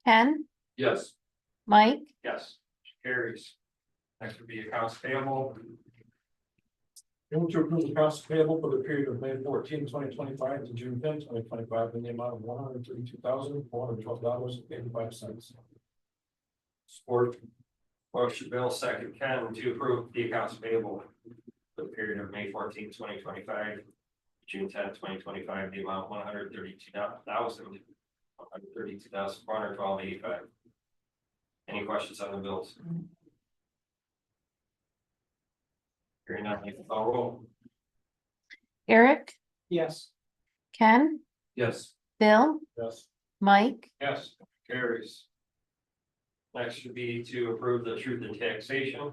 Ken, Yes. Mike, Yes, carries. Next would be accounts payable. Move to approve the accounts payable for the period of May 14, 2025 to June 10, 2025 in the amount of $132,412.85. Support. Motion Bill, second Ken, to approve the accounts payable for for the period of May 14, 2025, June 10, 2025, the amount $132,412.85. Any questions on the bills? Hearing none, you can call roll. Eric, Yes. Ken, Yes. Bill, Yes. Mike, Yes, carries. Next would be to approve the truth in taxation.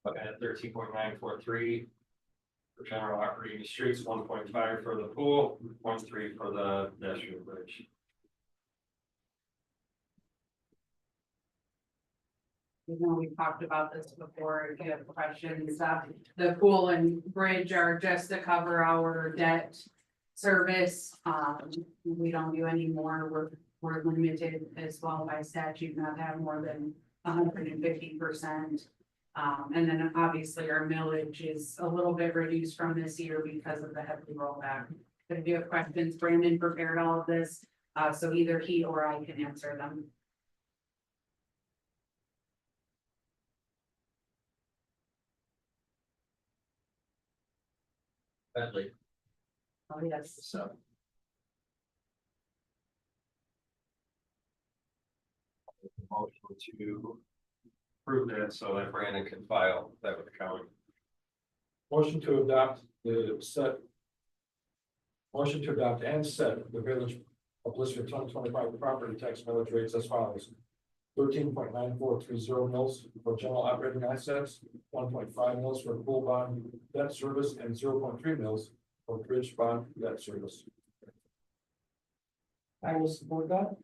At 13.943. For general operating streets, 1.5 for the pool, 0.3 for the pedestrian bridge. You know, we've talked about this before, if you have questions, the pool and bridge are just to cover our debt service. We don't do any more, we're limited as well by statute, not to have more than 150%. And then obviously our millage is a little bit reduced from this year because of the heavy rollback. But if you have questions, Brandon prepared all of this, so either he or I can answer them. Badly. Oh, yes. So. Motion to approve that so that Brandon can file that with the county. Motion to adopt the set. Motion to adopt and set the village of Blissfield 2025 property tax millage rates as follows. 13.9430 mils for general operating assets, 1.5 mils for pool bond debt service, and 0.3 mils for bridge bond debt service. I will support that.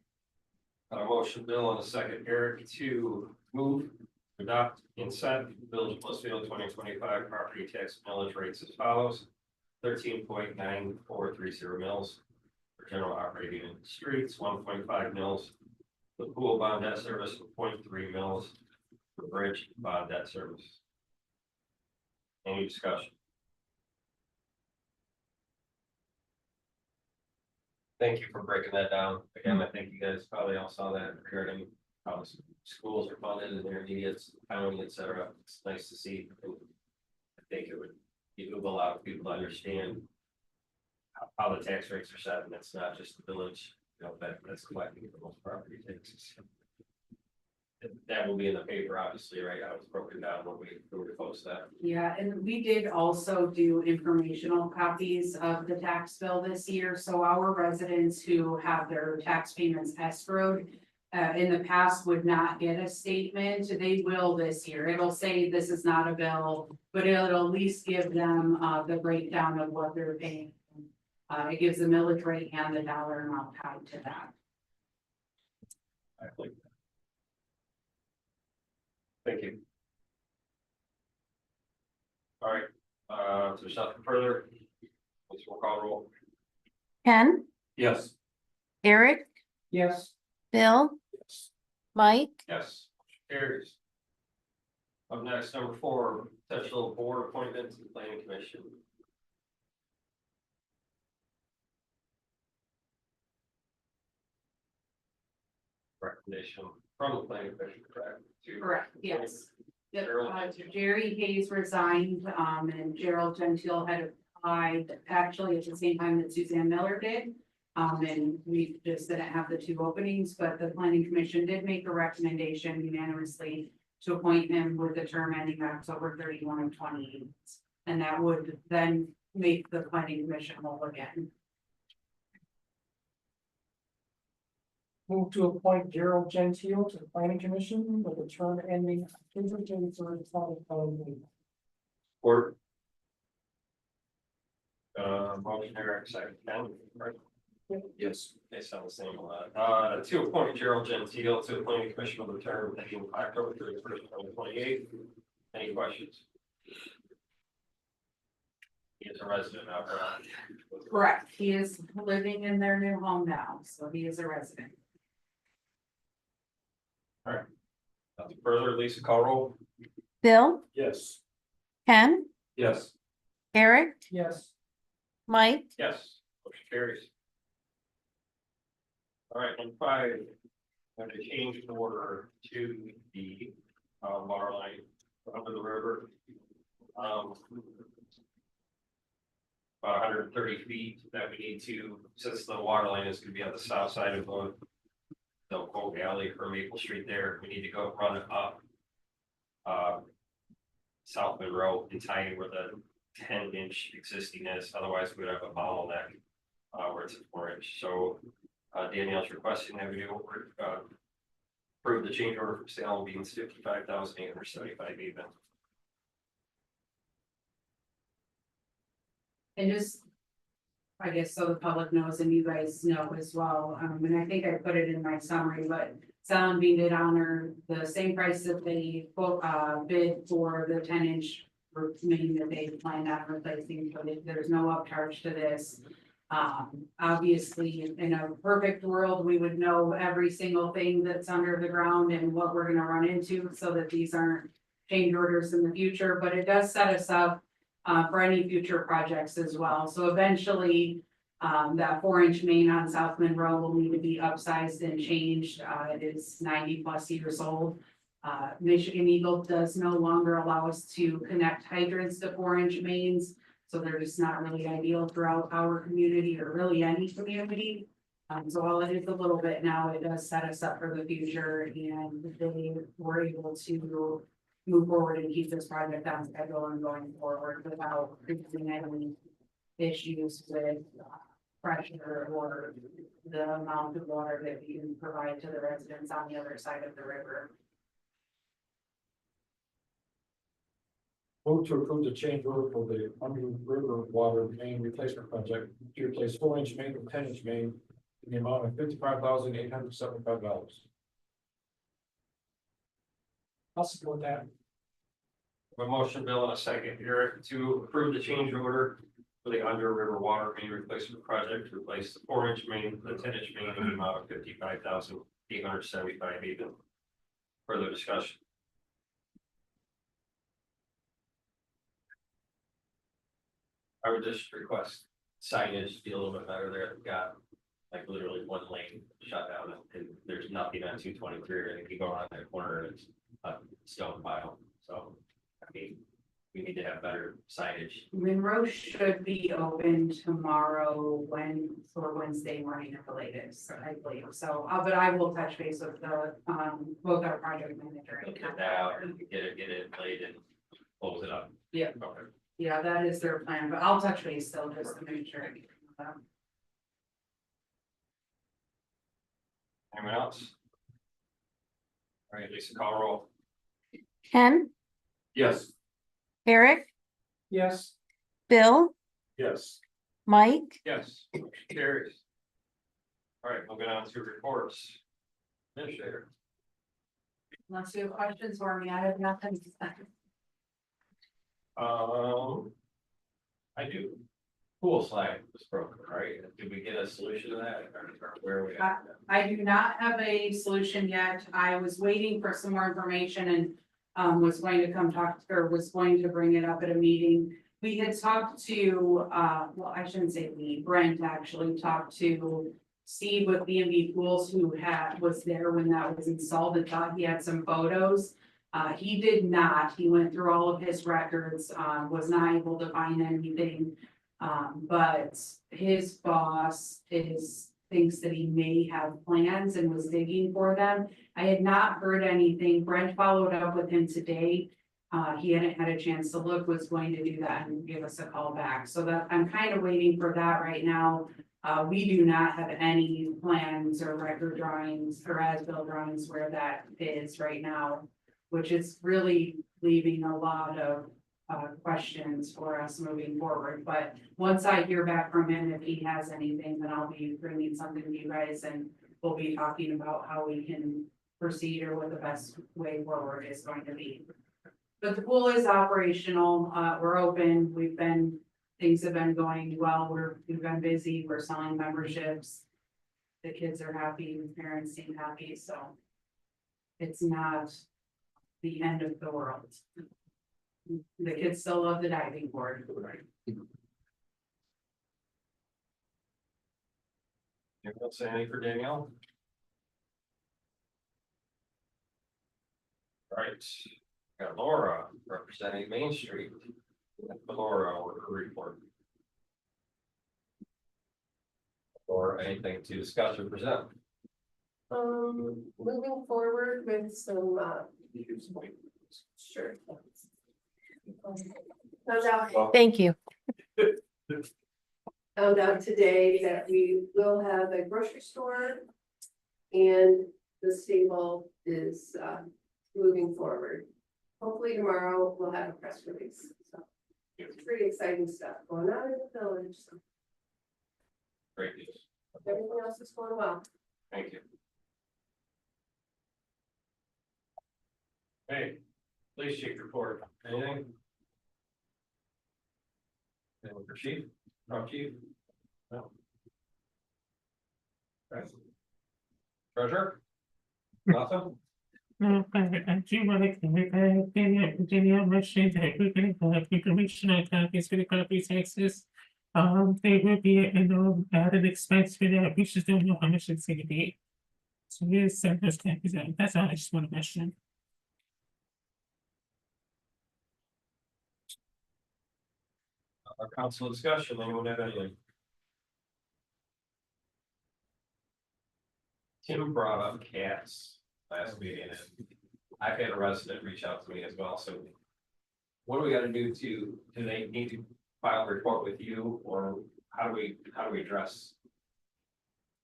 Motion, Bill, and a second, Eric, to move, adopt, and set Village of Blissfield 2025 property tax millage rates as follows. 13.9430 mils for general operating streets, 1.5 mils for pool bond debt service, 0.3 mils for bridge bond debt service. Any discussion? Thank you for breaking that down. Again, I think you guys probably all saw that regarding how the schools are funded and intermediates, county, et cetera. It's nice to see. I think it would allow people to understand how the tax rates are set, and it's not just the village, you know, that's collecting the most property taxes. That will be in the paper, obviously, right? I was broken down when we were to post that. Yeah, and we did also do informational copies of the tax bill this year, so our residents who have their tax payments escrowed in the past would not get a statement. They will this year. It'll say this is not a bill, but it'll at least give them the breakdown of what they're paying. It gives the millage rate and the dollar amount tied to that. I like that. Thank you. All right, if there's nothing further, let's roll call roll. Ken, Yes. Eric, Yes. Bill, Mike, Yes, carries. Up next, number 4, potential board appointments and planning commission. Recommendation from the planning commission, correct? Correct, yes. Yep, Gerald. Jerry Hayes resigned, and Gerald Gentile had applied actually at the same time that Suzanne Miller did. And we just didn't have the 2 openings, but the planning commission did make a recommendation unanimously to appoint him with the term ending October 31 of 28. And that would then make the planning commission whole again. Move to appoint Gerald Gentile to the planning commission with a term ending October 31st, 2028. Or. Motion, Eric, second, Ken, right? Yes. They sound the same a lot. To appoint Gerald Gentile to the planning commission with a term ending October 31st, 2028. Any questions? He is a resident now, correct? Correct, he is living in their new home now, so he is a resident. Nothing further, Lisa, call roll. Bill, Yes. Ken, Yes. Eric, Yes. Mike, Yes, motion carries. All right, number five, I'm gonna change the order to the water line under the river. About 130 feet that we need to, since the water line is gonna be on the south side of the Oak Alley or Maple Street there, we need to go run it up. South Monroe and tie in where the 10-inch existing is, otherwise we'd have a bottleneck. Where it's a 4-inch, so Danielle's requesting that we do approve the change order from Salem Beans 55,875 even. And just, I guess, so the public knows and you guys know as well, and I think I put it in my summary, but Sound Bean did honor the same price that they bid for the 10-inch main that they planned on replacing, so there's no upcharge to this. Obviously, in a perfect world, we would know every single thing that's under the ground and what we're gonna run into, so that these aren't change orders in the future, but it does set us up for any future projects as well. So eventually, that 4-inch main on South Monroe will need to be upsized and changed. It is 90+ years old. Michigan Eagle does no longer allow us to connect hydrants to 4-inch mains. So they're just not really ideal throughout our community or really any community. So while it is a little bit now, it does set us up for the future, and they were able to move forward and keep this project on schedule and going forward without producing any issues with pressure or the amount of water that we can provide to the residents on the other side of the river. Move to approve the change order for the under river water main replacement project to replace 4-inch main with 10-inch main in the amount of $55,875. I'll support that. A motion, Bill, and a second, Eric, to approve the change order for the under river water main replacement project to replace the 4-inch main, the 10-inch main in the amount of 55,875 even. Further discussion. I would just request signage to be a little bit better there. We've got like literally one lane shut down and there's nothing on 223 or anything going on that corner and it's a stone pile. So, I mean, we need to have better signage. Monroe should be open tomorrow or Wednesday morning at the latest, I believe. So, but I will touch base with the, both our project manager. Look at that out and get it laid and close it up. Yeah. Okay. Yeah, that is their plan, but I'll touch base still just to make sure. Anyone else? All right, Lisa, call roll. Ken, Yes. Eric, Yes. Bill, Yes. Mike, Yes, motion carries. All right, moving on to reports. Administrator. Unless you have questions for me, I have nothing to say. I do. Pool slide was broken, right? Did we get a solution to that? Or where are we at? I do not have a solution yet. I was waiting for some more information and was going to come talk, or was going to bring it up at a meeting. We had talked to, well, I shouldn't say we, Brent actually talked to Steve with B&B Pools, who was there when that was installed, and thought he had some photos. He did not. He went through all of his records, was not able to find anything. But his boss thinks that he may have plans and was digging for them. I had not heard anything. Brent followed up with him today. He hadn't had a chance to look, was going to do that and give us a call back. So that I'm kind of waiting for that right now. We do not have any plans or record drawings or as-built drawings where that is right now, which is really leaving a lot of questions for us moving forward. But once I hear back from him, if he has anything, then I'll be bringing something to you guys and we'll be talking about how we can proceed or what the best way forward is going to be. But the pool is operational. We're open. Things have been going well. We've been busy. We're selling memberships. The kids are happy, the parents seem happy, so it's not the end of the world. The kids still love the diving board. Anyone else say anything for Danielle? Right, got Laura representing Main Street. Laura, with her report. Or anything to discuss or present? Moving forward with some, sure. Thank you. Found out today that we will have a grocery store. And the stable is, moving forward. Hopefully tomorrow we'll have a press release, so. It's pretty exciting stuff going on in the village, so Great news, everything else is going well. thank you. Hey, police chief report, anything? Anyone for chief, from chief? No. Okay. Treasurer? Nothing? No, I do want to Virginia mentioned that we're going to have information on copies for the property taxes. There will be an added expense for that. We just don't know how much it's going to be. So we'll send those copies out. That's all I just want to mention. Our council discussion, anyone have anything? Tim brought up cats last meeting, and I've had a resident reach out to me as well, so. What do we gotta do do they need to file a report with you, or how do we address?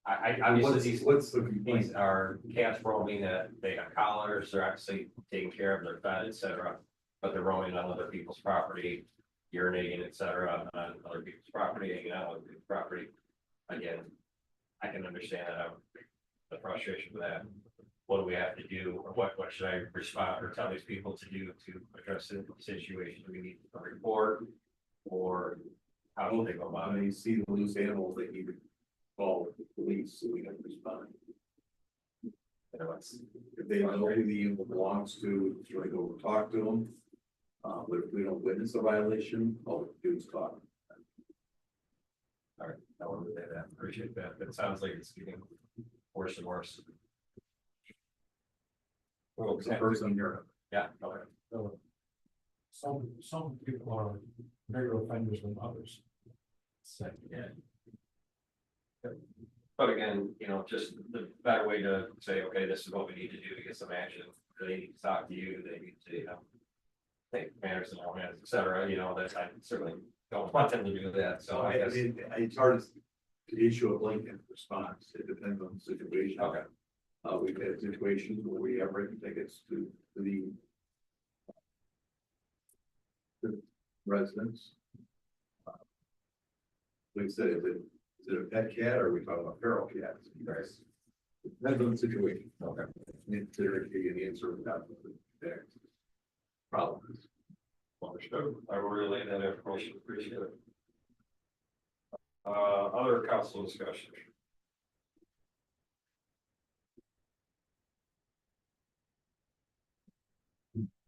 Obviously, What's the these complaint? are cats roaming, that they got collars, they're actually taken care of, they're fed, etc. But they're roaming on other people's property, urinating, etc. on other people's property, hanging out on other people's property. Again, I can understand the frustration with that. What do we have to do, or what should I respond or tell these people to do to address the situation? Do we need a report, or how should they go about When it? you see the loose animals, they need to call the police, so we can respond. You know, it's- If they know who the animal belongs to, should I go talk to them? But if we don't witness a violation, all we can do is talk. All right, I want to say that, appreciate that, it sounds like it's getting worse and worse. Well, It's a person here. yeah, okay. Some people are bigger offenders than others. So, yeah. But again, you know, just the better way to say, okay, this is what we need to do to get some action, they need to talk to you, they need to, you know. Take manners and all manners, et cetera, you know, that I certainly don't want them to do that, so I guess. It's hard to issue a blanket response, it depends on the situation. Okay, We've had situations where we have written tickets to the residents. Like I said, is it a pet cat or are we talking about feral cats? Yes. Depends on the situation. okay. And there could be an answer without the problems. Understood. I will relay that information, appreciate it. Other council discussion.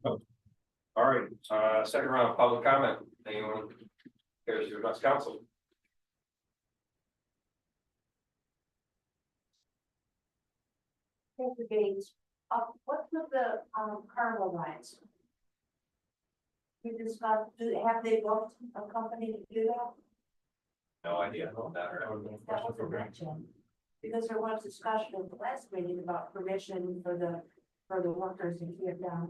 Oh, all right, second round of public comment. Anyone cares to address council? Thank you, Gage. What's with the, carnival rides? We discussed, have they booked a company to do that? No idea about that. That wasn't mentioned, because there was discussion at the last meeting about permission for the workers to get down.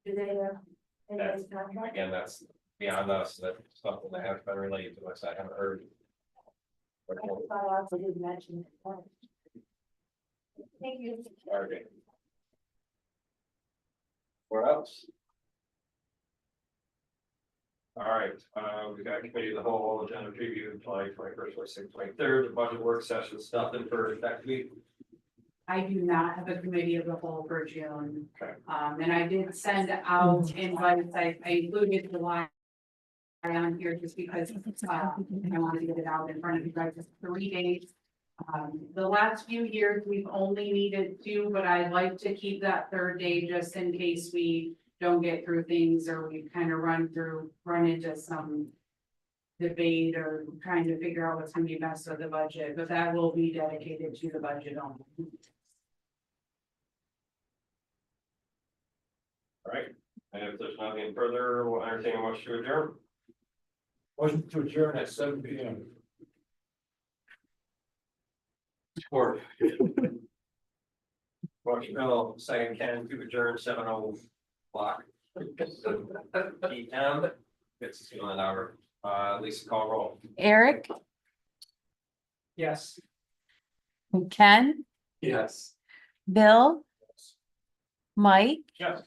Do they have any contract? Again, that's beyond us, that's something that has been related to us, I haven't heard. I thought I also didn't mention it. Thank you. Okay. Where else? All right, we got committee of the whole agenda preview, July 21st, 26th, 23rd, the budget work session, stuff in for next week. I do not have a committee of the whole for June. Okay. And I did send out invites, I included the line on here just because, I wanted to get it out in front of you guys, just 3 days The last few years, we've only needed 2, but I'd like to keep that 3rd day just in case we don't get through things or we kind of run into some debate or trying to figure out what's gonna be best with the budget, but that will be dedicated to the budget only. All right, and if there's nothing further, we'll entertain a motion to adjourn. Motion to adjourn at 7 p.m. Support. Motion, no, second Ken to adjourn 7:00 PM. It's still an hour. Lisa, call roll. Eric, Yes. Ken, Yes. Bill, Mike, Yes.